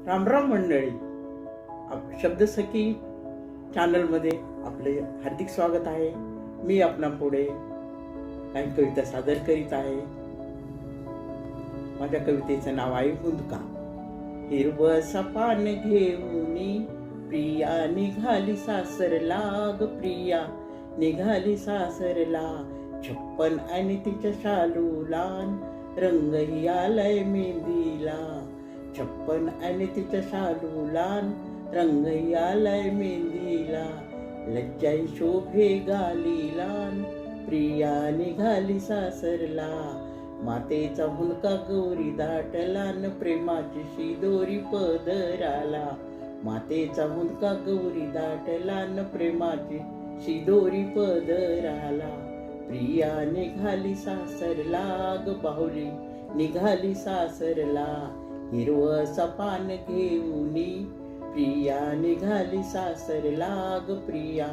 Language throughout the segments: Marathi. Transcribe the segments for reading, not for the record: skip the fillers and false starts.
रामराम मंडळी, शब्दसखी चॅनलमध्ये आपले हार्दिक स्वागत आहे. मी आपणा पुढे काही कविता सादर करीत आहे. माझ्या कवितेचं नाव आहे हुंदका. हिरवं सपान घेऊनी प्रिया निघाली सासरला, ग प्रिया निघाली सासरला. 56 आणि तिच्या शालूला रंगही आलाय मेहंदीला. 56 आणि तिच्या शालूला रंगही आलाय मेहंदीला. लज्जाई शोभे गालीला प्रिया निघाली सासरला. मातेचा हुंदका गौरी दाटला न प्रेमाची शिदोरी पदराला. मातेचा हुंदका गौरी दाटला न प्रेमाची शिदोरी पदराला. प्रिया निघाली सासरला, ग बाहुली निघाली सासरला. हिरवं सपान घेऊनी प्रिया निघाली सासरला, ग प्रिया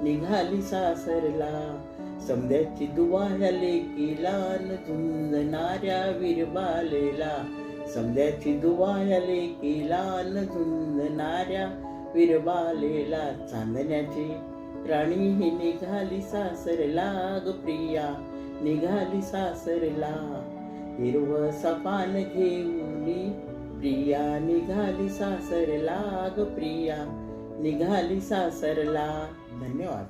निघाली सासरला. समद्याची दुवा ह्या लेकीला न झुंजणाऱ्या विरबालेला. समद्याची दुवा ह्या लेकीला न झुंजणाऱ्या विरबालेला. चांदण्याची राणी ही निघाली सासरला, ग प्रिया निघाली सासरला. हिरवं सपान घेऊनी प्रिया निघाली सासरला, ग प्रिया निघाली सासरला. धन्यवाद.